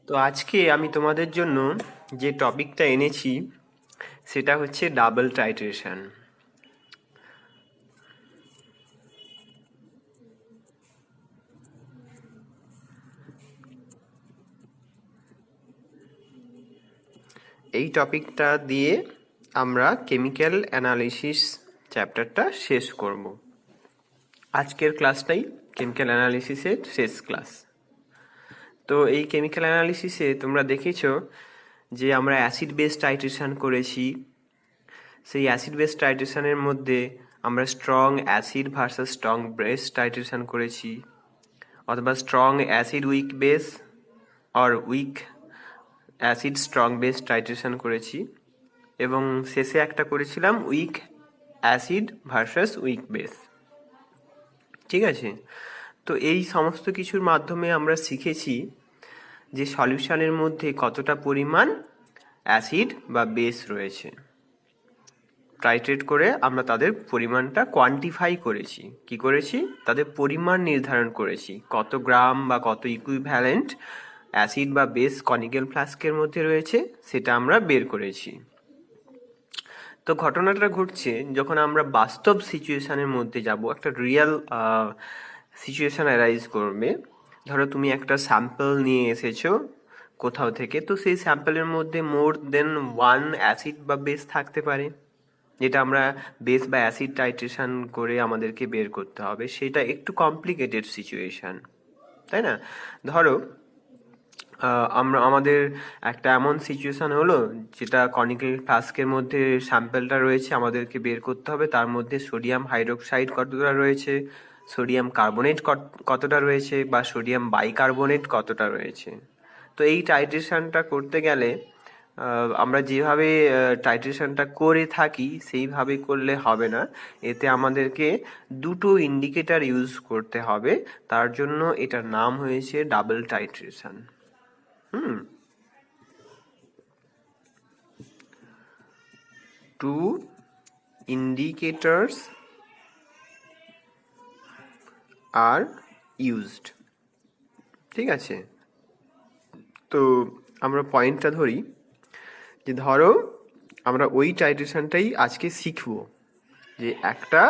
তো আজকে আমি তোমাদের জন্য যে টপিকটা এনেছি সেটা হচ্ছে ডাবল টাইট্রেশন। এই টপিকটা দিয়ে আমরা কেমিক্যাল অ্যানালিসিস চ্যাপ্টারটা শেষ করব। আজকের ক্লাসটাই কেমিক্যাল অ্যানালিসিসের শেষ ক্লাস। তো এই কেমিক্যাল অ্যানালিসিসে তোমরা দেখেছো যে আমরা অ্যাসিড বেস টাইট্রেশন করেছি। সেই অ্যাসিড বেস টাইট্রেশনের মধ্যে আমরা strong acid versus strong base titration করেছি, অথবা strong acid weak base or week acid strong base titration করেছি, এবং শেষে একটা করেছিলাম week acid versus week base. ঠিক আছে, তো এই সমস্ত কিছুর মাধ্যমে আমরা শিখেছি যে সলিউশনের মধ্যে কতটা পরিমাণ অ্যাসিড বা বেস রয়েছে। টাইট্রেট করে আমরা তাদের পরিমাণটা কোয়ান্টিফাই করেছি। কি করেছি? তাদের পরিমাণ নির্ধারণ করেছি, কত গ্রাম বা কত ইকুইভ্যালেন্ট অ্যাসিড বা বেস কনিক্যাল ফ্লাস্কের মধ্যে রয়েছে সেটা আমরা বের করেছি। তো ঘটনাটা ঘটছে যখন আমরা বাস্তব সিচুয়েশনের মধ্যে যাব, একটা রিয়েল সিচুয়েশন অ্যারাইজ করবে। ধরো তুমি একটা স্যাম্পল নিয়ে এসেছো কোথাও থেকে, তো সেই স্যাম্পলের মধ্যে মোর দেন ওয়ান অ্যাসিড বা বেস থাকতে পারে, যেটা আমরা বেস বা অ্যাসিড টাইট্রেশন করে আমাদেরকে বের করতে হবে। সেটা একটু কমপ্লিকেটেড সিচুয়েশন, তাই না? ধরো আমাদের একটা এমন সিচুয়েশন হলো যেটা কনিক্যাল ফ্লাস্কের মধ্যে স্যাম্পলটা রয়েছে, আমাদেরকে বের করতে হবে তার মধ্যে সোডিয়াম হাইড্রোক্সাইড কতটা রয়েছে, সোডিয়াম কার্বনেট কতটা রয়েছে, বা সোডিয়াম বাইকার্বনেট কতটা রয়েছে। তো এই টাইট্রেশনটা করতে গেলে আমরা যেভাবে টাইট্রেশনটা করে থাকি সেইভাবে করলে হবে না, এতে আমাদেরকে দুটো ইন্ডিকেটর ইউজ করতে হবে। তার জন্য এটার নাম হয়েছে double titration. Two indicators are used. ঠিক আছে, তো আমরা পয়েন্টটা ধরি যে ধরো আমরা ওই টাইট্রেশনটাই আজকে শিখবো, যে একটা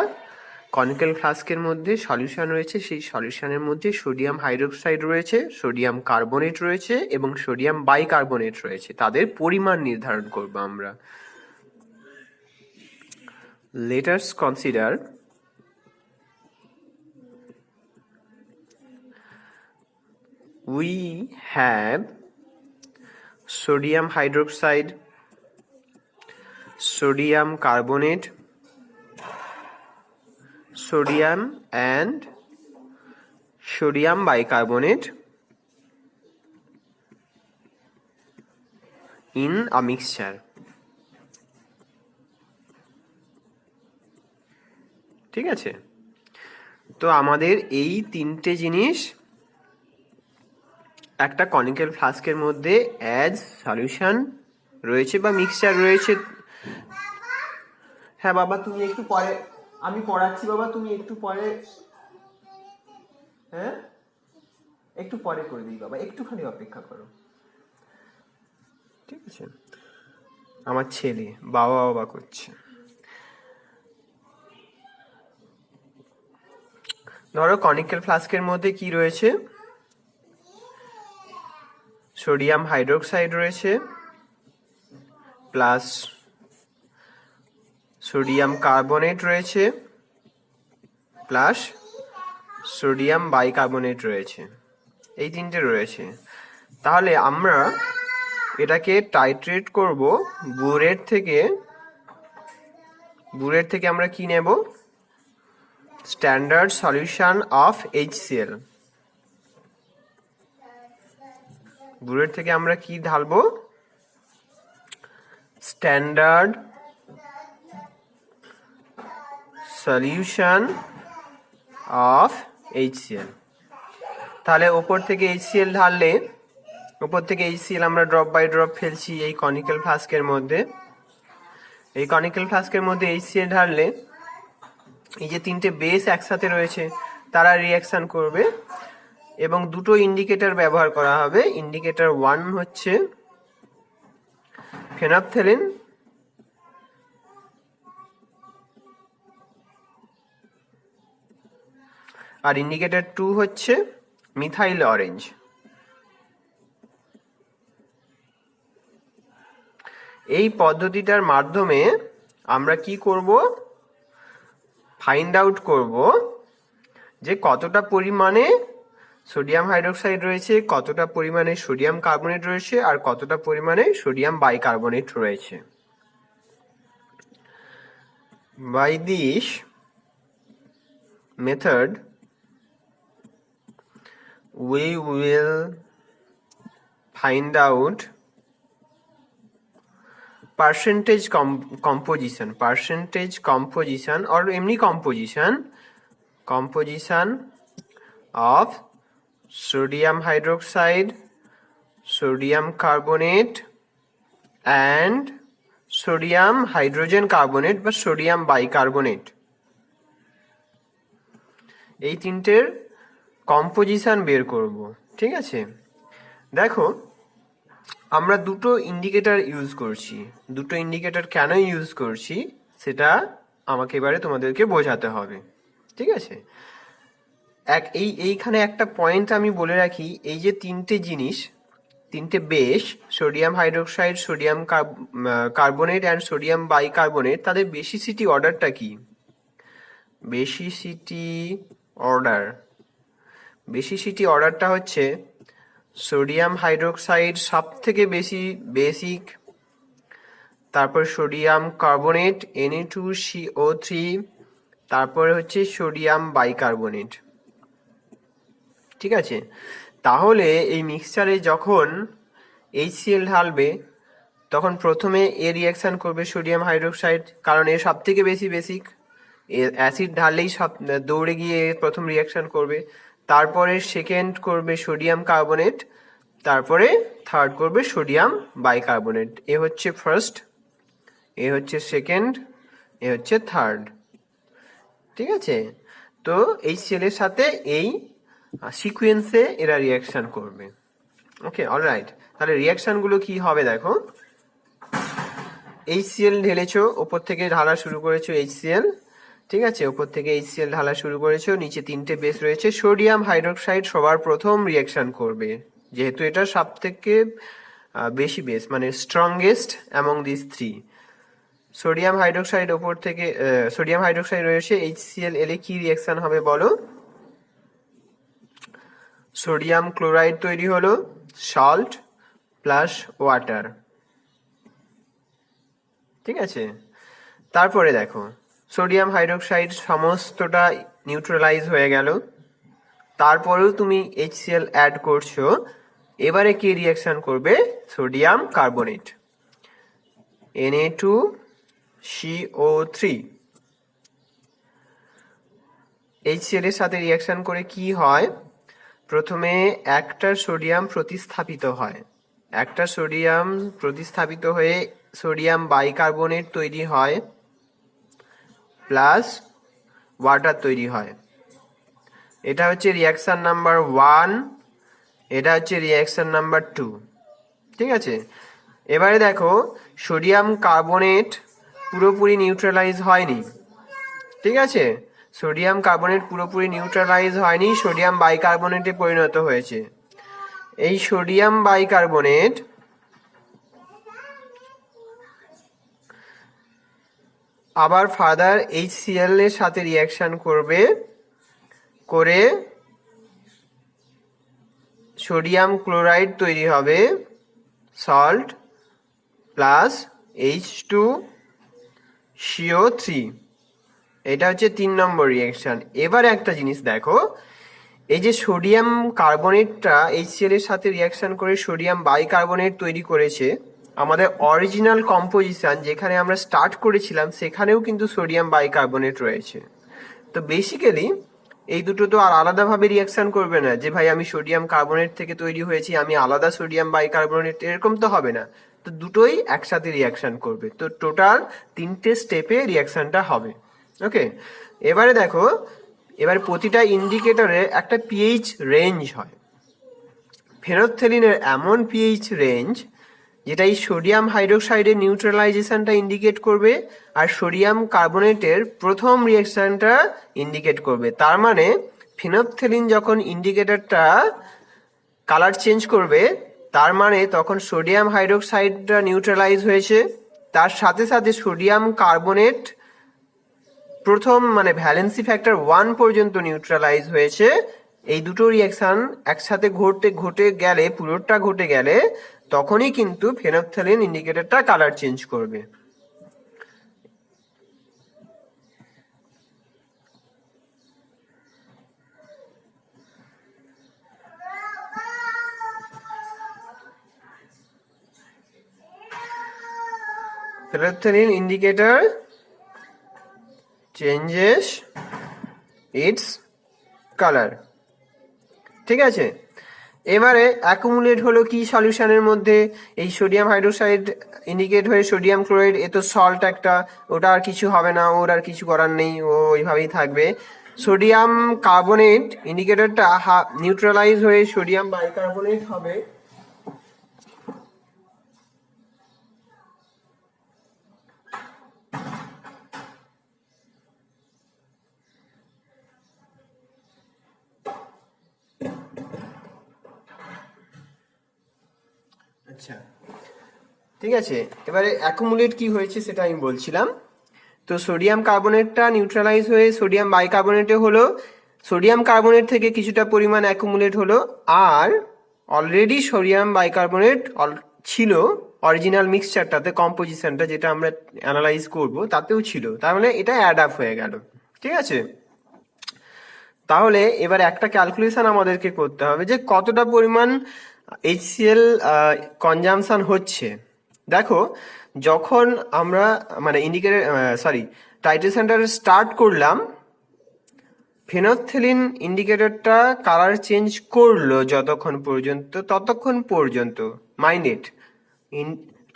কনিক্যাল ফ্লাস্কের মধ্যে সলিউশন রয়েছে, সেই সলিউশনের মধ্যে সোডিয়াম হাইড্রোক্সাইড রয়েছে, সোডিয়াম কার্বনেট রয়েছে এবং সোডিয়াম বাইকার্বনেট রয়েছে। তাদের পরিমাণ নির্ধারণ করব আমরা। Let us consider we have sodium hydroxide, sodium carbonate, sodium and sodium bicarbonate in a mixture. ঠিক আছে, তো আমাদের এই তিনটে জিনিস একটা কনিক্যাল ফ্লাস্কের মধ্যে অ্যাজ সলিউশন রয়েছে বা মিক্সচার রয়েছে। হ্যাঁ বাবা, তুমি একটু পরে, আমি পড়াচ্ছি বাবা, তুমি একটু পরে, হ্যাঁ একটু পরে করে দিই বাবা, একটুখানি অপেক্ষা করো। ঠিক আছে, আমার ছেলে বাবা বাবা করছে। ধরো কনিক্যাল ফ্লাস্কের মধ্যে কি রয়েছে? সোডিয়াম হাইড্রোক্সাইড রয়েছে, প্লাস সোডিয়াম কার্বনেট রয়েছে, প্লাস সোডিয়াম বাইকার্বনেট রয়েছে। এই তিনটে রয়েছে। তাহলে আমরা এটাকে টাইট্রেট করব বুরেট থেকে। বুরেট থেকে আমরা কি নেব? Standard solution of HCl। Burette থেকে আমরা কি ঢালবো? Standard solution of HCl। তাহলে ওপর থেকে HCl ঢাললে, ওপর থেকে HCl আমরা ড্রপ বাই ড্রপ ফেলছি এই কনিক্যাল ফ্লাস্কের মধ্যে। এই কনিক্যাল ফ্লাস্কের মধ্যে HCl ঢাললে এই যে তিনটে বেস একসাথে রয়েছে তারা রিঅ্যাকশন করবে এবং দুটো ইন্ডিকেটর ব্যবহার করা হবে। ইন্ডিকেটর 1 হচ্ছে ফেনাপথেলিন আর ইন্ডিকেটর 2 হচ্ছে মিথাইল অরেঞ্জ। এই পদ্ধতিটার মাধ্যমে আমরা কি করব, ফাইন্ড আউট করব যে কতটা পরিমাণে সোডিয়াম হাইড্রোক্সাইড রয়েছে, কতটা পরিমাণে সোডিয়াম কার্বনেট রয়েছে আর কতটা পরিমাণে সোডিয়াম বাইকার্বনেট রয়েছে। By this method we will find out percentage composition or এমনি composition of sodium hydroxide, sodium carbonate and sodium hydrogen carbonate বা sodium bicarbonate, এই তিনটের কম্পোজিশন বের করব। ঠিক আছে, দেখো আমরা দুটো ইন্ডিকেটর ইউজ করছি। দুটো ইন্ডিকেটর কেন ইউজ করছি সেটা আমাকে এবারে তোমাদেরকে বোঝাতে হবে। ঠিক আছে, এইখানে একটা পয়েন্ট আমি বলে রাখি, এই যে তিনটে জিনিস, তিনটে base, sodium hydroxide, sodium carbonate and sodium bicarbonate, তাদের বেসিসিটি অর্ডারটা কি? বেসিসিটি অর্ডারটা হচ্ছে সোডিয়াম হাইড্রোক্সাইড সব থেকে বেশি বেসিক, তারপর সোডিয়াম কার্বনেট Na2CO3, তারপরে হচ্ছে সোডিয়াম বাইকার্বনেট। ঠিক আছে, তাহলে এই মিক্সচারে যখন HCl ঢালবে তখন প্রথমে এ রিয়াকশন করবে সোডিয়াম হাইড্রোক্সাইড, কারণ এ সব থেকে বেশি বেসিক। অ্যাসিড ঢাললেই সব দৌড়ে গিয়ে প্রথম রিয়াকশন করবে, তারপরে সেকেন্ড করবে সোডিয়াম কার্বনেট, তারপরে থার্ড করবে সোডিয়াম বাইকার্বনেট। এ হচ্ছে ফার্স্ট, এ হচ্ছে সেকেন্ড, এ হচ্ছে থার্ড। ঠিক আছে, তো HCl এর সাথে এই সিকোয়েন্সে এরা রিয়াকশন করবে। ওকে, অলরাইট, তাহলে রিয়াকশনগুলো কি হবে দেখো। HCl ঢেলেছো, ওপর থেকে ঢালা শুরু করেছো HCl। ঠিক আছে, ওপর থেকে HCl ঢালা শুরু করেছো, নিচে তিনটে বেস রয়েছে। সোডিয়াম হাইড্রোক্সাইড সবার প্রথম রিয়াকশন করবে, যেহেতু এটা সব থেকে বেশি বেস, মানে strongest among this three. Sodium hydroxide ওপর থেকে সোডিয়াম হাইড্রোক্সাইড রয়েছে, HCl এলে কি রিয়াকশন হবে বলো? সোডিয়াম ক্লোরাইড তৈরি হলো, সল্ট প্লাস ওয়াটার। ঠিক আছে, তারপরে দেখো সোডিয়াম হাইড্রোক্সাইড সমস্তটা নিউট্রালাইজ হয়ে গেল, তারপরেও তুমি HCl অ্যাড করছো। এবারে কি রিয়াকশন করবে? সোডিয়াম কার্বনেট Na2CO3 HCl এর সাথে রিয়াকশন করে কি হয়? প্রথমে একটা সোডিয়াম প্রতিস্থাপিত হয়, একটা সোডিয়াম প্রতিস্থাপিত হয়ে সোডিয়াম বাইকার্বনেট তৈরি হয় প্লাস ওয়াটার তৈরি হয়। এটা হচ্ছে রিয়াকশন নাম্বার 1, এটা হচ্ছে রিয়াকশন নাম্বার 2। ঠিক আছে, এবারে দেখো সোডিয়াম কার্বনেট পুরোপুরি নিউট্রালাইজ হয়নি। ঠিক আছে, সোডিয়াম কার্বনেট পুরোপুরি নিউট্রালাইজ হয়নি, সোডিয়াম বাইকার্বনেটে পরিণত হয়েছে। এই সোডিয়াম বাইকার্বনেট আবার ফার্দার HCl এর সাথে রিয়াকশন করবে, করে সোডিয়াম ক্লোরাইড তৈরি হবে, সল্ট প্লাস H2CO3। এটা হচ্ছে 3 নম্বর রিয়াকশন। এবার একটা জিনিস দেখো, এই যে সোডিয়াম কার্বনেটটা HCl এর সাথে রিয়াকশন করে সোডিয়াম বাইকার্বনেট তৈরি করেছে, আমাদের অরিজিনাল কম্পোজিশন যেখানে আমরা স্টার্ট করেছিলাম সেখানেও কিন্তু সোডিয়াম বাইকার্বনেট রয়েছে। তো বেসিক্যালি এই দুটো তো আর আলাদাভাবে রিয়াকশন করবে না যে ভাই আমি সোডিয়াম কার্বনেট থেকে তৈরি হয়েছি, আমি আলাদা সোডিয়াম বাইকার্বনেট, এরকম তো হবে না। তো দুটোই একসাথে রিয়াকশন করবে। তো টোটাল 3টে স্টেপে রিয়াকশনটা হবে। ওকে, এবারে দেখো এবার প্রতিটা ইন্ডিকেটরে একটা পিএইচ রেঞ্জ হয়। ফেনফথেলিনের এমন পিএইচ রেঞ্জ যেটা এই সোডিয়াম হাইড্রোক্সাইডের নিউট্রালাইজেশনটা ইন্ডিকেট করবে আর সোডিয়াম কার্বনেটের প্রথম রিয়াকশনটা ইন্ডিকেট করবে। তার মানে ফেনফথেলিন যখন ইন্ডিকেটরটা কালার চেঞ্জ করবে তার মানে তখন সোডিয়াম হাইড্রোক্সাইডটা নিউট্রালাইজ হয়েছে, তার সাথে সাথে সোডিয়াম কার্বনেট প্রথম মানে ভ্যালেন্সি ফ্যাক্টর 1 পর্যন্ত নিউট্রালাইজ হয়েছে। এই দুটো রিয়াকশন একসাথে ঘটে গেলে, পুরোটা ঘটে গেলে তখনই কিন্তু ফেনফথেলিন ইন্ডিকেটরটা কালার চেঞ্জ করবে। Phenolphthalein indicator changes its color। ঠিক আছে, এবারে অ্যাকুমুলেট হলো কি সলিউশনের মধ্যে, এই সোডিয়াম হাইড্রোক্সাইড ইন্ডিকেট হয়ে সোডিয়াম ক্লোরাইড, এ তো সল্ট একটা, ওটা আর কিছু হবে না, ওর আর কিছু করার নেই, ও ওইভাবেই থাকবে। সোডিয়াম কার্বনেট ইন্ডিকেটরটা নিউট্রালাইজ হয়ে সোডিয়াম বাইকার্বনেট হবে। আচ্ছা, ঠিক আছে, এবারে অ্যাকুমুলেট কি হয়েছে সেটা আমি বলছিলাম। তো সোডিয়াম কার্বনেটটা নিউট্রালাইজ হয়ে সোডিয়াম বাইকার্বনেটে হলো, সোডিয়াম কার্বনেট থেকে কিছুটা পরিমাণ অ্যাকুমুলেট হলো, আর অলরেডি সোডিয়াম বাইকার্বনেট ছিল অরিজিনাল মিক্সচারটাতে, কম্পোজিশনটা যেটা আমরা অ্যানালাইজ করব তাতেও ছিল, তার মানে এটা অ্যাড আপ হয়ে গেল। ঠিক আছে, তাহলে এবার একটা ক্যালকুলেশন আমাদেরকে করতে হবে যে কতটা পরিমাণ HCl কনজামশন হচ্ছে। দেখো, যখন আমরা মানে টাইট্রেশনটা স্টার্ট করলাম, ফেনফথেলিন ইন্ডিকেটরটা কালার চেঞ্জ করলো ততক্ষণ পর্যন্ত মাইন্ড ইট,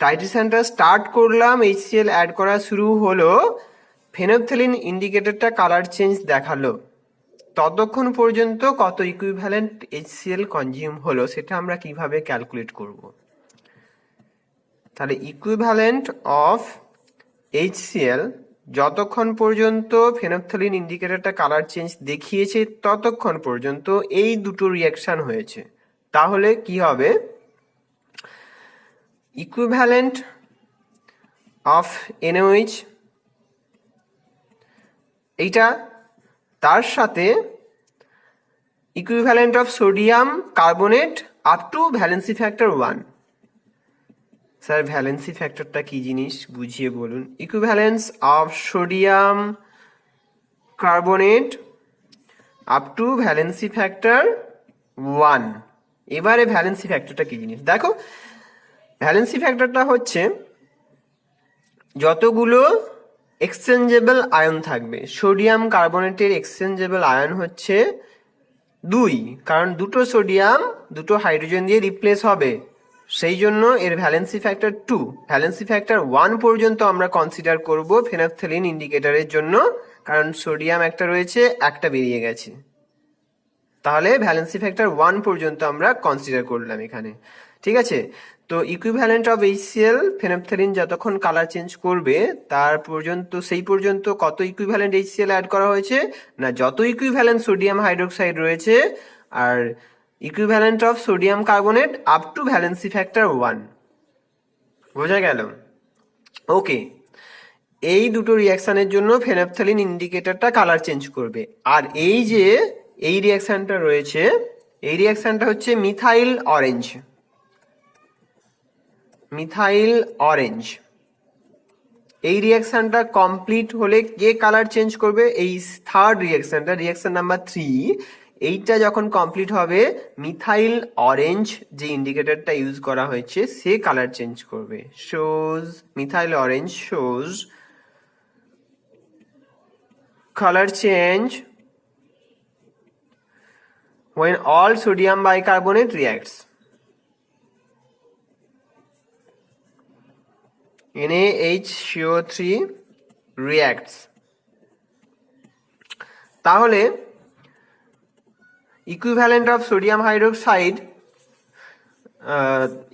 টাইট্রেশনটা স্টার্ট করলাম, HCl অ্যাড করা শুরু হলো, ফেনফথেলিন ইন্ডিকেটরটা কালার চেঞ্জ দেখালো, ততক্ষণ পর্যন্ত কত ইকুইভ্যালেন্ট HCl কনজিউম হলো সেটা আমরা কিভাবে ক্যালকুলেট করব। তাহলে ইকুইভ্যালেন্ট অফ HCl যতক্ষণ পর্যন্ত ফেনফথেলিন ইন্ডিকেটরটা কালার চেঞ্জ দেখিয়েছে ততক্ষণ পর্যন্ত এই দুটো রিয়াকশন হয়েছে। তাহলে কি হবে, ইকুইভ্যালেন্ট অফ NaOH এইটা, তার সাথে equivalent of sodium carbonate up to valency factor 1। Sir valency ফ্যাক্টরটা কি জিনিস বুঝিয়ে বলুন। Equivalence of sodium carbonate up to valency factor 1। এবারে ভ্যালেন্সি ফ্যাক্টরটা কি জিনিস দেখো, ভ্যালেন্সি ফ্যাক্টরটা হচ্ছে যতগুলো এক্সচেঞ্জেবল আয়ন থাকবে। সোডিয়াম কার্বনেটের এক্সচেঞ্জেবল আয়ন হচ্ছে 2, কারণ দুটো সোডিয়াম দুটো হাইড্রোজেন দিয়ে রিপ্লেস হবে, সেই জন্য এর ভ্যালেন্সি ফ্যাক্টর 2। ভ্যালেন্সি ফ্যাক্টর 1 পর্যন্ত আমরা কনসিডার করব ফেনফথেলিন ইন্ডিকেটরের জন্য, কারণ সোডিয়াম একটা রয়েছে, একটা বেরিয়ে গেছে, তাহলে ভ্যালেন্সি ফ্যাক্টর 1 পর্যন্ত আমরা কনসিডার করলাম এখানে। ঠিক আছে, তো ইকুইভ্যালেন্ট অফ HCl ফেনফথেলিন যতক্ষণ কালার চেঞ্জ করবে সেই পর্যন্ত কত ইকুইভ্যালেন্ট HCl অ্যাড করা হয়েছে না, যত ইকুইভ্যালেন্ট সোডিয়াম হাইড্রোক্সাইড রয়েছে, আর equivalent of sodium carbonate up to valency factor 1। বোঝা গেল? ওকে, এই দুটো রিয়াকশনের জন্য ফেনফথেলিন ইন্ডিকেটরটা কালার চেঞ্জ করবে। আর এই যে এই রিয়াকশনটা রয়েছে, এই রিয়াকশনটা হচ্ছে মিথাইল অরেঞ্জ। এই রিয়াকশনটা কমপ্লিট হলে কে কালার চেঞ্জ করবে, এই থার্ড রিয়াকশনটা, রিয়াকশন নাম্বার 3, এইটা যখন কমপ্লিট হবে মিথাইল অরেঞ্জ যে ইন্ডিকেটরটা ইউজ করা হয়েছে সে কালার চেঞ্জ করবে। Methyl orange shows color change when all sodium bicarbonate reacts. NaHCO3 reacts. তাহলে equivalent of sodium hydroxide,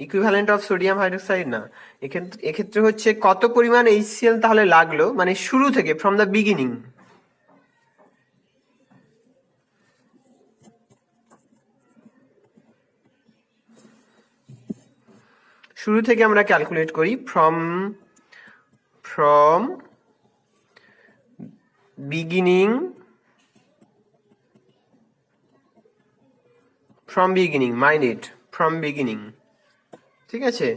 equivalent of sodium hydroxide না, এক্ষেত্রে হচ্ছে কত পরিমাণ HCl তাহলে লাগলো, মানে শুরু থেকে ফ্রম দ্য বিগিনিং। শুরু থেকে আমরা ক্যালকুলেট করি from beginning, mind it, from beginning. ঠিক আছে,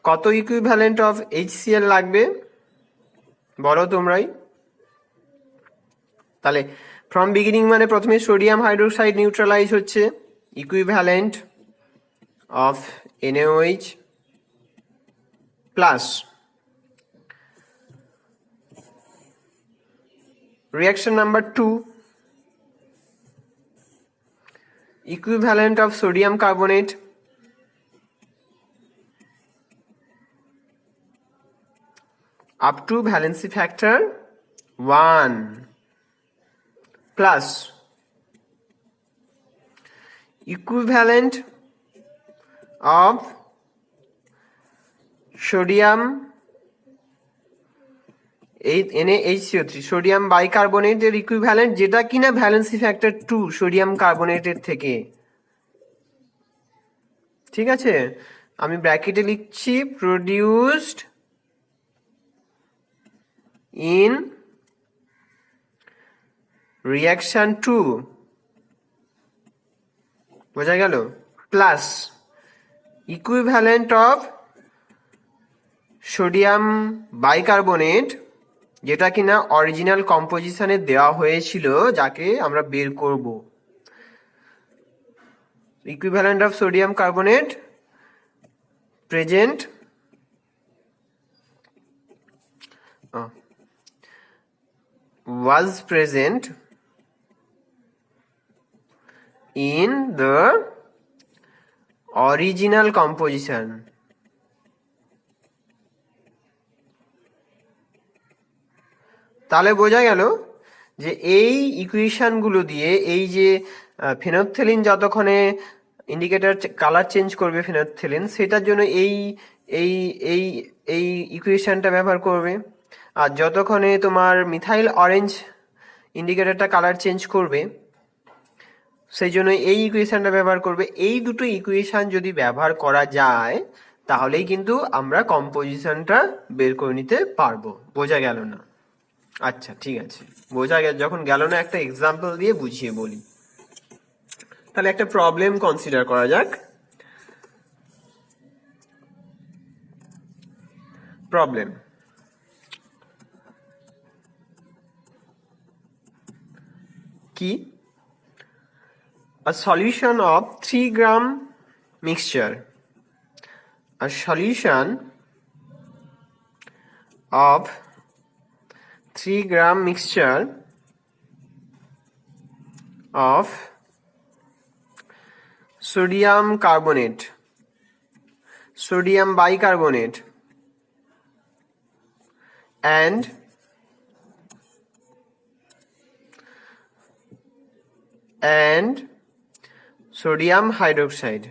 কত ইকুইভ্যালেন্ট অফ HCl লাগবে বলো তোমরাই। তাহলে ফ্রম বিগিনিং মানে প্রথমে সোডিয়াম হাইড্রোক্সাইড নিউট্রালাইজ হচ্ছে, equivalent of NaOH plus reaction number 2, equivalent of sodium carbonate up to valency factor 1 plus equivalent of sodium NaHCO3 sodium বাইকার্বনেটের ইকুইভ্যালেন্ট, যেটা কিনা ভ্যালেন্সি ফ্যাক্টর 2 সোডিয়াম কার্বনেটের থেকে। ঠিক আছে, আমি ব্র্যাকেটে লিখছি প্রডিউসড ইন রিঅ্যাকশন 2, বোঝা গেল, plus equivalent of sodium bicarbonate, যেটা কিনা অরিজিনাল কম্পোজিশনে দেওয়া হয়েছিল, যাকে আমরা বের করব। Equivalent of sodium carbonate present was present in the original composition. তাহলে বোঝা গেল যে এই ইকুয়েশনগুলো দিয়ে, এই যে ফেনথ্যালিন যতক্ষণে ইন্ডিকেটর কালার চেঞ্জ করবে ফেনথ্যালিন, সেটার জন্য এই এই এই এই ইকুয়েশনটা ব্যবহার করবে। আর যতক্ষণে তোমার মিথাইল অরেঞ্জ ইন্ডিকেটরটা কালার চেঞ্জ করবে, সেই জন্য এই ইকুয়েশনটা ব্যবহার করবে। এই দুটো ইকুয়েশন যদি ব্যবহার করা যায়, তাহলেই কিন্তু আমরা কম্পোজিশনটা বের করে নিতে পারবো। বোঝা গেল না? আচ্ছা, ঠিক আছে, বোঝা গেল। যখন গেল না, একটা এক্সাম্পল দিয়ে বুঝিয়ে বলি। তাহলে একটা প্রবলেম কনসিডার করা যাক। প্রবলেম কি? A solution of 3 gram mixture. A solution of 3 gram mixture of sodium carbonate, sodium bicarbonate, and sodium hydroxide.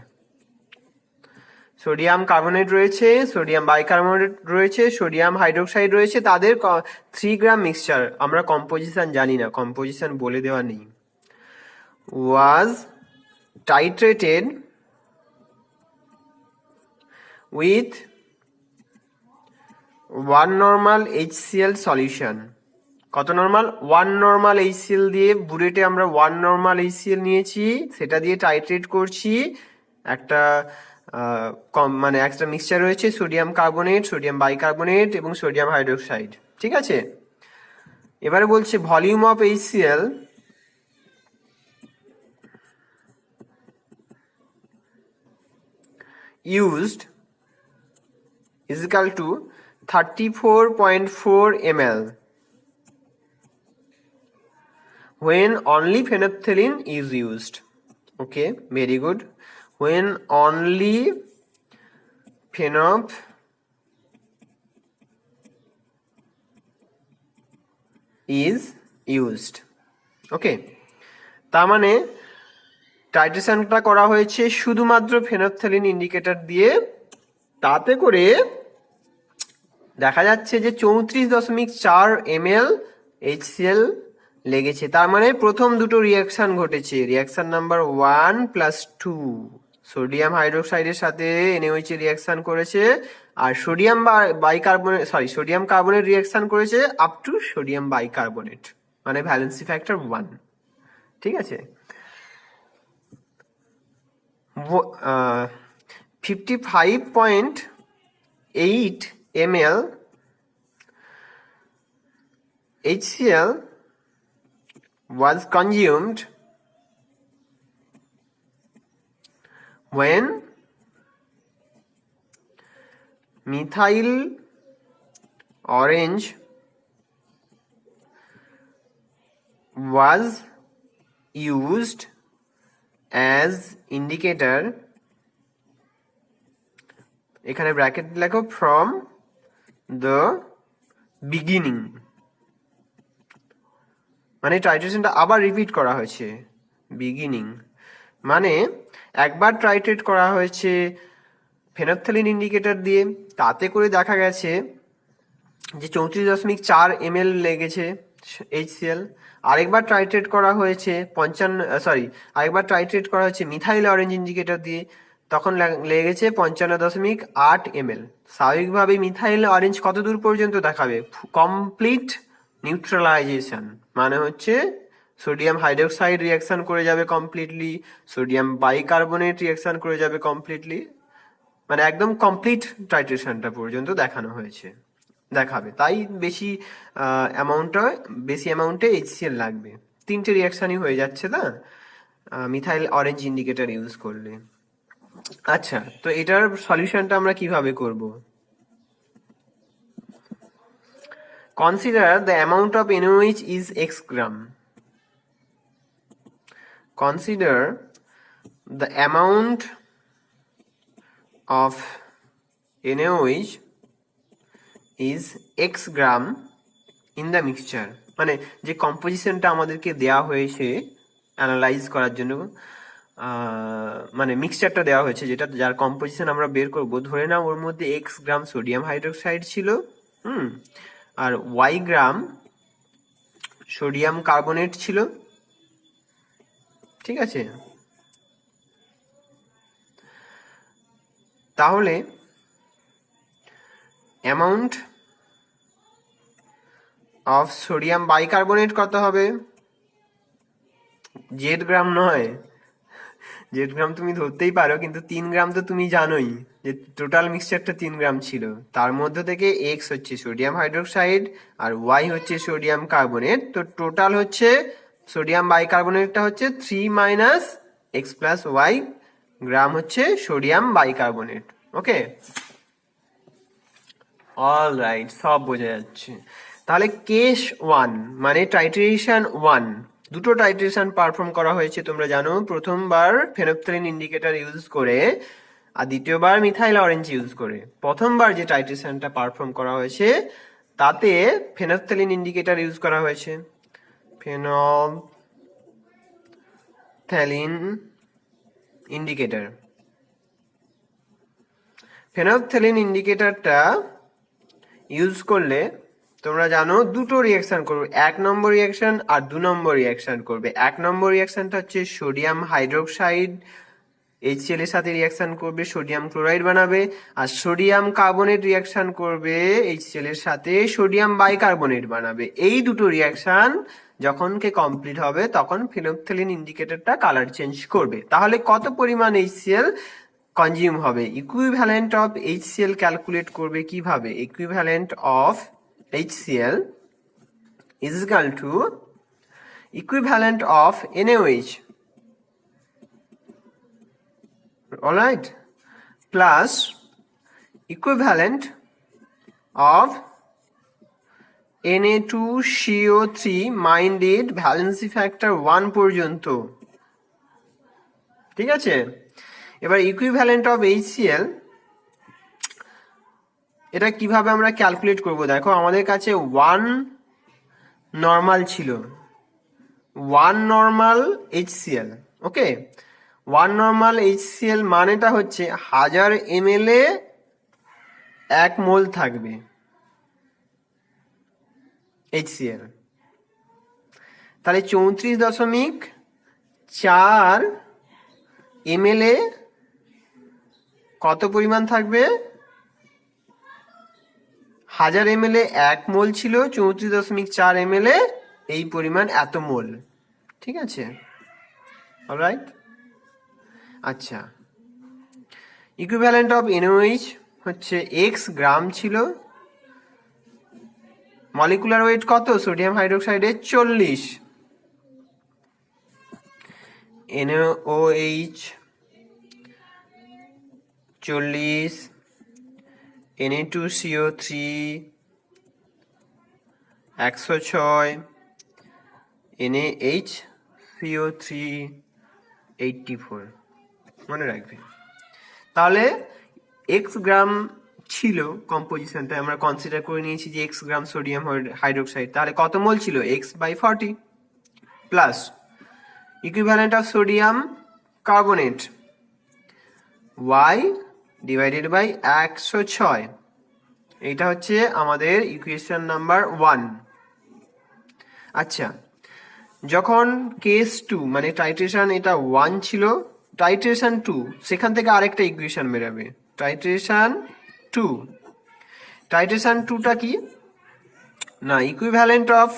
Sodium carbonate রয়েছে, সোডিয়াম বাইকার্বনেট রয়েছে, সোডিয়াম হাইড্রোক্সাইড রয়েছে, তাদের 3 গ্রাম মিক্সচার। আমরা কম্পোজিশন জানি না, কম্পোজিশন বলে দেওয়া নেই। ওয়াজ টাইট্রেটেড উইথ 1 নর্মাল HCl সলিউশন। কত নর্মাল? 1 নর্মাল HCl দিয়ে, বুলেটে আমরা 1 নর্মাল HCl নিয়েছি, সেটা দিয়ে টাইট্রেট করছি। একটা মানে একটা মিক্সচার রয়েছে, সোডিয়াম কার্বনেট, সোডিয়াম বাইকার্বনেট এবং সোডিয়াম হাইড্রোক্সাইড। ঠিক আছে, এবারে বলছে volume of HCl used is equal to 34.4 ml when only phenolphthalein is used. Okay, very good. When only phenolphthalein is used. Okay, তার মানে টাইট্রেশনটা করা হয়েছে শুধুমাত্র ফেনফথ্যালিন ইন্ডিকেটর দিয়ে, তাতে করে দেখা যাচ্ছে যে 34.4 ml HCl লেগেছে। তার মানে প্রথম দুটো রিয়াকশন ঘটেছে, রিয়াকশন নাম্বার 1+2 সোডিয়াম হাইড্রোক্সাইডের সাথে NaOH রিয়াকশন করেছে, আর sodium bicarbonate sodium carbonate reaction করেছে আপ টু সোডিয়াম বাইকার্বনেট, মানে ভ্যালেন্সি ফ্যাক্টর 1। ঠিক আছে, 55.8 ml HCl was consumed when methyl orange was used as indicator, এখানে ব্র্যাকেট লেখো, from the beginning, মানে টাইট্রেশনটা আবার রিপিট করা হয়েছে। বিগিনিং মানে একবার টাইট্রেট করা হয়েছে ফেনফথ্যালিন ইন্ডিকেটর দিয়ে, তাতে করে দেখা গেছে যে 34.4 ml লেগেছে HCl। আরেকবার টাইট্রেট করা হয়েছে আরেকবার টাইট্রেট করা হয়েছে মিথাইল অরেঞ্জ ইন্ডিকেটর দিয়ে, তখন লেগেছে 55.8 ml। স্বাভাবিকভাবে মিথাইল অরেঞ্জ কত দূর পর্যন্ত দেখাবে? কমপ্লিট নিউট্রালাইজেশন, মানে হচ্ছে সোডিয়াম হাইড্রোক্সাইড রিয়াকশন করে যাবে কমপ্লিটলি, সোডিয়াম বাইকার্বনেট রিয়াকশন করে যাবে কমপ্লিটলি, মানে একদম কমপ্লিট টাইট্রেশনটা পর্যন্ত দেখাবে। তাই বেশি অ্যামাউন্টে HCl লাগবে। 3টে রিয়াকশনই হয়ে যাচ্ছে না মিথাইল অরেঞ্জ ইন্ডিকেটর ইউজ করলে। আচ্ছা, তো এটার সলিউশনটা আমরা কিভাবে করব? Consider the amount of NaOH is x gram. Consider the amount of NaOH is x gram in the mixture, মানে যে কম্পোজিশনটা আমাদেরকে দেয়া হয়েছে অ্যানালাইজ করার জন্য, মানে মিক্সচারটা দেওয়া হয়েছে যার কম্পোজিশন আমরা বের করব, ধরে নাও ওর মধ্যে x গ্রাম সোডিয়াম হাইড্রোক্সাইড ছিল, আর y গ্রাম সোডিয়াম কার্বনেট ছিল। ঠিক আছে, তাহলে অ্যামাউন্ট অফ সোডিয়াম বাইকার্বনেট কত হবে? জেড গ্রাম নয়, জেড গ্রাম তুমি ধরতেই পারো, কিন্তু 3 গ্রাম তো তুমি জানোই যে টোটাল মিক্সচারটা 3 গ্রাম ছিল, তার মধ্যে থেকে এক্স হচ্ছে সোডিয়াম হাইড্রোক্সাইড আর ওয়াই হচ্ছে সোডিয়াম কার্বনেট, তো টোটাল হচ্ছে সোডিয়াম বাইকার্বনেটটা হচ্ছে 3 - x + y গ্রাম হচ্ছে সোডিয়াম বাইকার্বনেট। ওকে, অল রাইট, সব বোঝা যাচ্ছে। তাহলে কেস 1 মানে টাইট্রেশন 1, দুটো টাইট্রেশন পারফর্ম করা হয়েছে তোমরা জানো, প্রথমবার ফেনফথ্যালিন ইন্ডিকেটর ইউজ করে আর দ্বিতীয়বার মিথাইল অরেঞ্জ ইউজ করে। প্রথমবার যে টাইট্রেশনটা পারফর্ম করা হয়েছে তাতে ফেনফথ্যালিন ইন্ডিকেটর ইউজ করা হয়েছে, ফেনফথ্যালিন ইন্ডিকেটর। ফেনফথ্যালিন ইন্ডিকেটরটা ইউজ করলে তোমরা জানো দুটো রিয়াকশন করবে, 1 নম্বর রিয়াকশন আর 2 নম্বর রিয়াকশন করবে। 1 নম্বর রিয়াকশনটা হচ্ছে সোডিয়াম হাইড্রোক্সাইড HCl এর সাথে রিয়াকশন করবে, সোডিয়াম ক্লোরাইড বানাবে, আর সোডিয়াম কার্বনেট রিয়াকশন করবে HCl এর সাথে সোডিয়াম বাইকার্বনেট বানাবে। এই দুটো রিয়াকশন যখন কমপ্লিট হবে তখন ফেনফথ্যালিন ইন্ডিকেটরটা কালার চেঞ্জ করবে। তাহলে কত পরিমাণ HCl কনজিউম হবে? ইকুইভ্যালেন্ট অফ HCl ক্যালকুলেট করবে কিভাবে? Equivalent of HCl is equal to equivalent of NaOH, alright, plus equivalent of Na2CO3 minded valency factor 1 পর্যন্ত। ঠিক আছে, এবার ইকুইভ্যালেন্ট অফ HCl এটা কিভাবে আমরা ক্যালকুলেট করব? দেখো আমাদের কাছে 1 নর্মাল ছিল, 1 নর্মাল HCl, ওকে, 1 নর্মাল HCl মানেটা হচ্ছে 1000 ml এ 1 মোল থাকবে HCl। তাহলে 34.4 ml এ কত পরিমাণ থাকবে? 1000 ml এ 1 মোল ছিল, 34.4 ml এ এই পরিমাণ এত মোল। ঠিক আছে, অলরাইট। আচ্ছা, ইকুইভ্যালেন্ট অফ NaOH হচ্ছে x গ্রাম ছিল, মলিকুলার ওয়েট কত? সোডিয়াম হাইড্রোক্সাইডের 40, NaOH 40, Na2CO3 106, NaHCO3 84, মনে রাখবে। তাহলে এক্স গ্রাম ছিল কম্পোজিশনটা, আমরা কনসিডার করে নিয়েছি যে এক্স গ্রাম সোডিয়াম হাইড্রোক্সাইড, তাহলে কত মোল ছিল? x/40 plus equivalent of sodium carbonate y divided by 106। এইটা হচ্ছে আমাদের ইকুয়েশন নাম্বার 1। আচ্ছা, যখন কেস 2 মানে টাইট্রেশন এটা 1 ছিল, টাইট্রেশন 2 সেখান থেকে আরেকটা ইকুয়েশন বেরাবে, টাইট্রেশন 2। টাইট্রেশন 2টা কি না, equivalent of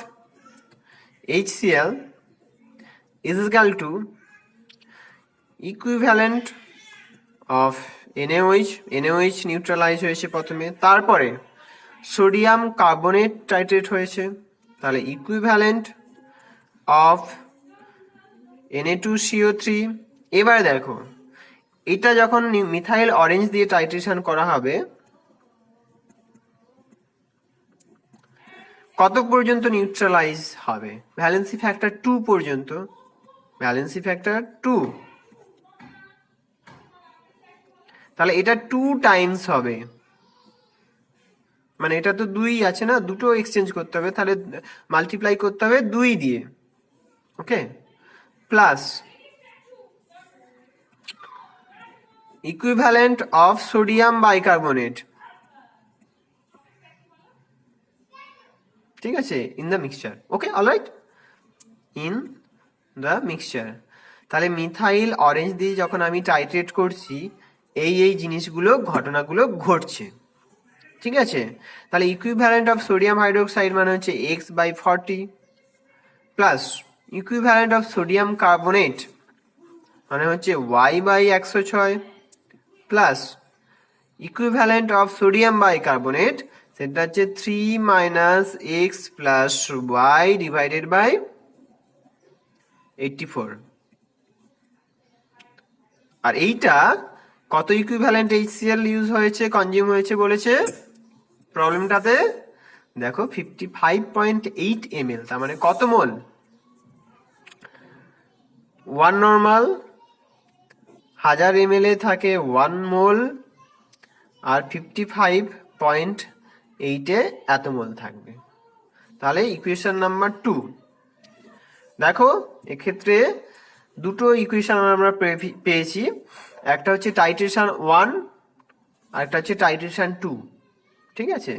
HCl is equal to equivalent of NaOH neutralise হয়েছে প্রথমে, তারপরে সোডিয়াম কার্বনেট টাইট্রেট হয়েছে, তাহলে ইকুইভ্যালেন্ট অফ Na2CO3। এবারে দেখো, এটা যখন মিথাইল অরেঞ্জ দিয়ে টাইট্রেশন করা হবে, কত পর্যন্ত নিউট্রালাইজ হবে? ভ্যালেন্সি ফ্যাক্টর 2 পর্যন্ত, ভ্যালেন্সি ফ্যাক্টর 2। তাহলে এটা 2 টাইমস হবে, মানে এটা তো 2 আছে না, দুটো এক্সচেঞ্জ করতে হবে, তাহলে মাল্টিপ্লাই করতে হবে 2 দিয়ে, okay, plus equivalent of sodium bicarbonate, ঠিক আছে, in the mixture, okay, alright, in the mixture. তাহলে মিথাইল অরেঞ্জ দিয়ে যখন আমি টাইট্রেট করছি, এই জিনিসগুলো ঘটনাগুলো ঘটছে, ঠিক আছে। তাহলে ইকুইভ্যালেন্ট অফ সোডিয়াম হাইড্রোক্সাইড মানে হচ্ছে x/40 plus equivalent of sodium carbonate মানে হচ্ছে y/106 plus equivalent of sodium bicarbonate সেটা হচ্ছে 3 - x plus y divided by 84। আর এইটা কত ইকুইভ্যালেন্ট HCl ইউজ হয়েছে, কনজিউম হয়েছে বলেছে প্রবলেমটাতে, দেখো 55.8 ml, তার মানে কত মোল? 1 নর্মাল 1000 ml এ থাকে 1 মোল, আর 55.8 এ এত মোল থাকবে। তাহলে ইকুয়েশন নাম্বার 2। দেখো এক্ষেত্রে দুটো ইকুয়েশন আমরা পেয়েছি, একটা হচ্ছে টাইট্রেশন 1 আর একটা হচ্ছে টাইট্রেশন 2, ঠিক আছে।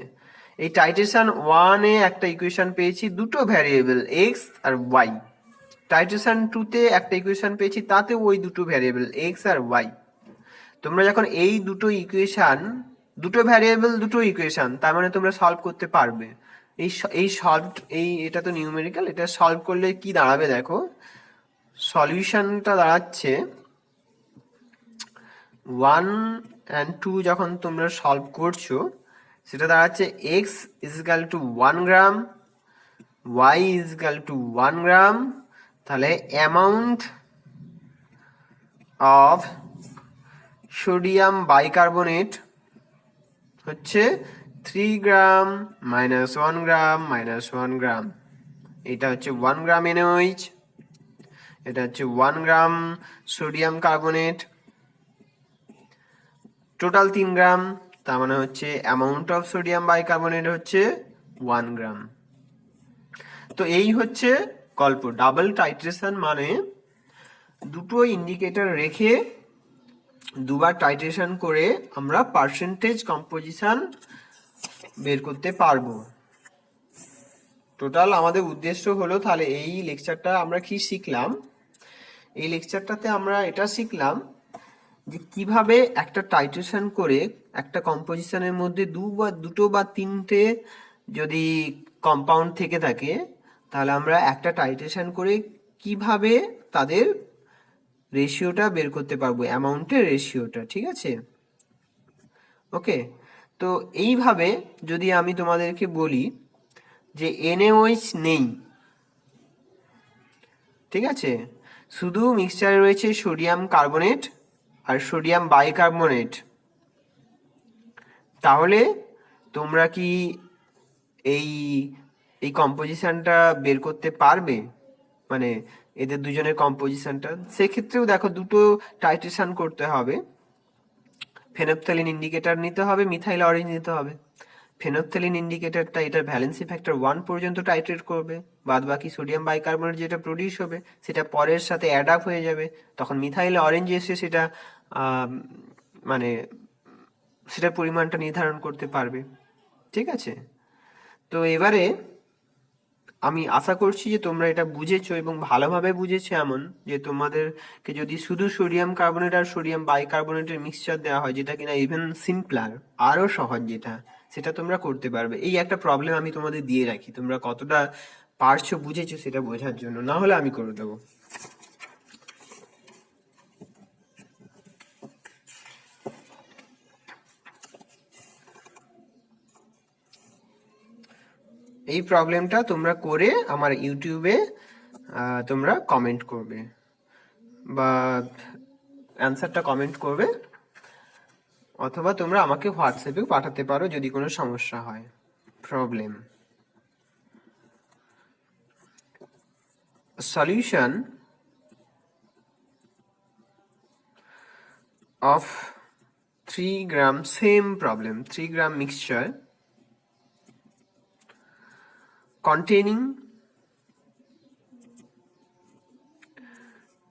এই টাইট্রেশন 1 এ একটা ইকুয়েশন পেয়েছি, দুটো ভ্যারিয়েবল x আর y। টাইট্রেশন 2 তে একটা ইকুয়েশন পেয়েছি, তাতে ওই দুটো ভ্যারিয়েবল x আর y। তোমরা যখন এই দুটো ইকুয়েশন, দুটো ভ্যারিয়েবল দুটো ইকুয়েশন, তার মানে তোমরা সলভ করতে পারবে। এটা তো নিউমেরিক্যাল, এটা সলভ করলে কি দাঁড়াবে দেখো, সলিউশনটা দাঁড়াচ্ছে 1 and 2 যখন তোমরা সলভ করছো, সেটা দাঁড়াচ্ছে x = 1 গ্রাম, y = 1 গ্রাম। তাহলে অ্যামাউন্ট অফ সোডিয়াম বাইকার্বনেট হচ্ছে 3 গ্রাম -1 গ্রাম -1 গ্রাম। এটা হচ্ছে 1 গ্রাম NaOH, এটা হচ্ছে 1 গ্রাম সোডিয়াম কার্বনেট, টোটাল 3 গ্রাম, তার মানে হচ্ছে অ্যামাউন্ট অফ সোডিয়াম বাইকার্বনেট হচ্ছে 1 গ্রাম। তো এই হচ্ছে গল্প। ডাবল টাইট্রেশন মানে দুটো ইন্ডিকেটর রেখে দুবার টাইট্রেশন করে আমরা পার্সেন্টেজ কম্পোজিশন বের করতে পারবো। টোটাল আমাদের উদ্দেশ্য হলো, তাহলে এই লেকচারটা আমরা কি শিখলাম, এই লেকচারটাতে আমরা এটা শিখলাম যে কিভাবে একটা টাইট্রেশন করে একটা কম্পোজিশনের মধ্যে দুটো বা তিনটে যদি কম্পাউন্ড থেকে থাকে, তাহলে আমরা একটা টাইট্রেশন করে কিভাবে তাদের রেশিওটা বের করতে পারবো, অ্যামাউন্টের রেশিওটা। ঠিক আছে, ওকে। তো এইভাবে যদি আমি তোমাদেরকে বলি যে NaOH নেই, ঠিক আছে, শুধু মিক্সচারে রয়েছে সোডিয়াম কার্বনেট আর সোডিয়াম বাইকার্বনেট, তাহলে তোমরা কি এই এই কম্পোজিশনটা বের করতে পারবে, মানে এদের দুজনের কম্পোজিশনটা? সেক্ষেত্রেও দেখো দুটো টাইট্রেশন করতে হবে, ফেনফথ্যালিন ইন্ডিকেটর নিতে হবে, মিথাইল অরেঞ্জ নিতে হবে। ফেনফথ্যালিন ইন্ডিকেটরটা এটার ভ্যালেন্সি ফ্যাক্টর 1 পর্যন্ত টাইট্রেট করবে, বাদ বাকি সোডিয়াম বাইকার্বনেট যেটা প্রডিউস হবে সেটা পরের সাথে অ্যাড আপ হয়ে যাবে, তখন মিথাইল অরেঞ্জ এসে সেটা মানে সেটার পরিমাণটা নির্ধারণ করতে পারবে। ঠিক আছে, তো এবারে আমি আশা করছি যে তোমরা এটা বুঝেছো এবং ভালোভাবে বুঝেছো, এমন যে তোমাদেরকে যদি শুধু সোডিয়াম কার্বনেট আর সোডিয়াম বাইকার্বনেটের মিক্সচার দেওয়া হয়, যেটা কিনা ইভেন সিম্পলার, আরো সহজ যেটা, সেটা তোমরা করতে পারবে। এই একটা প্রবলেম আমি তোমাদের দিয়ে রাখি, তোমরা কতটা পারছো বুঝেছো সেটা বোঝার জন্য, না হলে আমি করে দেবো। এই প্রবলেমটা তোমরা করে আমার ইউটিউবে তোমরা কমেন্ট করবে বা অ্যান্সারটা কমেন্ট করবে, অথবা তোমরা আমাকে হোয়াটসঅ্যাপে পাঠাতে পারো যদি কোনো সমস্যা হয়, problem. Solution of 3 gram, same problem, 3 gram mixture containing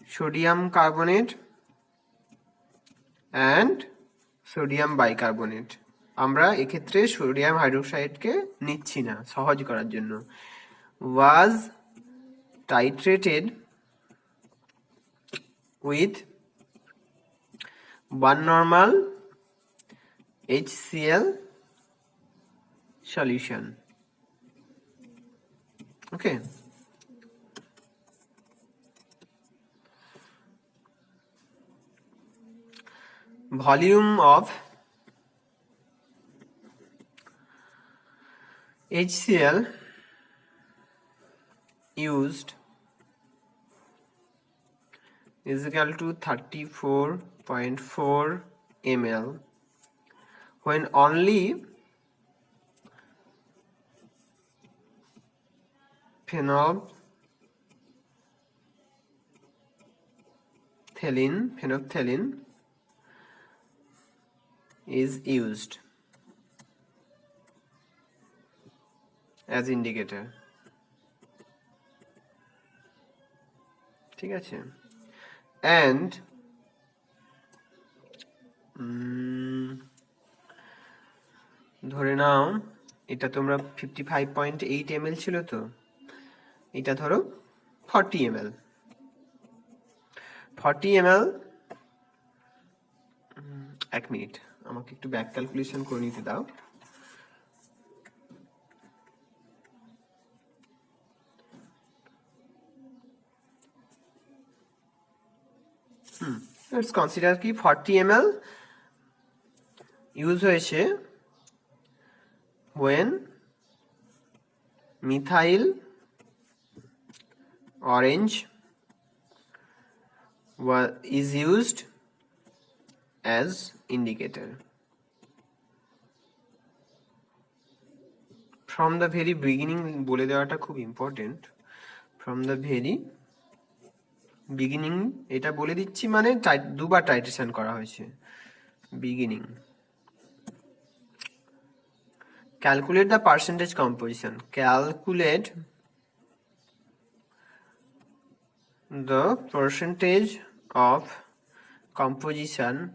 sodium carbonate and sodium bicarbonate। আমরা এক্ষেত্রে সোডিয়াম হাইড্রোক্সাইডকে নিচ্ছি না সহজ করার জন্য। was titrated with 1 normal HCl solution। Okay, volume of HCl used is equal to 34.4 ml when only phenolphthalein is used as indicator। ঠিক আছে, and ধরে নাও এটা তোমরা 55.8 ml ছিল, তো এটা ধরো 40 ml। 40 ml, এক মিনিট আমাকে একটু ব্যাক ক্যালকুলেশন করে নিতে দাও। লেটস কনসিডার কি 40 ml ইউজ হয়েছে when methyl orange is used as indicator। from the very beginning বলে দেওয়াটা খুব important, from the very beginning এটা বলে দিচ্ছি, মানে দুবার টাইট্রেশন করা হয়েছে। beginning, calculate the percentage composition, calculate the percentage of composition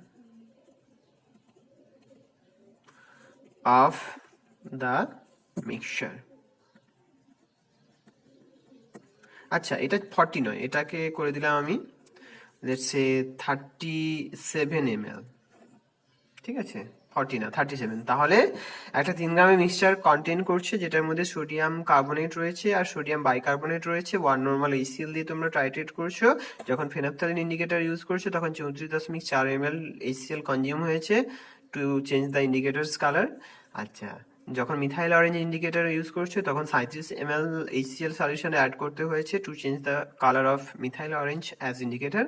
of the mixture. আচ্ছা, এটা 40 নয়, এটাকে করে দিলাম আমি লেটস সে 37 ml। ঠিক আছে, 40 না 37। তাহলে একটা 3 গ্রামের মিক্সচার কন্টেন করছে যেটার মধ্যে সোডিয়াম কার্বনেট রয়েছে আর সোডিয়াম বাইকার্বনেট রয়েছে। 1 নর্মাল HCl দিয়ে তোমরা টাইট্রেট করছো। যখন ফেনাপথ্যালিন ইন্ডিকেটর ইউজ করছো তখন 34.4 ml HCl কনজিউম হয়েছে to change the indicators colour. আচ্ছা, যখন মিথাইল অরেঞ্জ ইন্ডিকেটর ইউজ করছো তখন 37 ml HCl সলিউশন অ্যাড করতে হয়েছে to change the colour of methyl orange as indicator.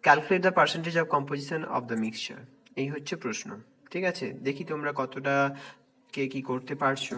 Calculate the percentage of composition of the mixture. এই হচ্ছে প্রশ্ন। ঠিক আছে, দেখি তোমরা কতটা কে কি করতে পারছো।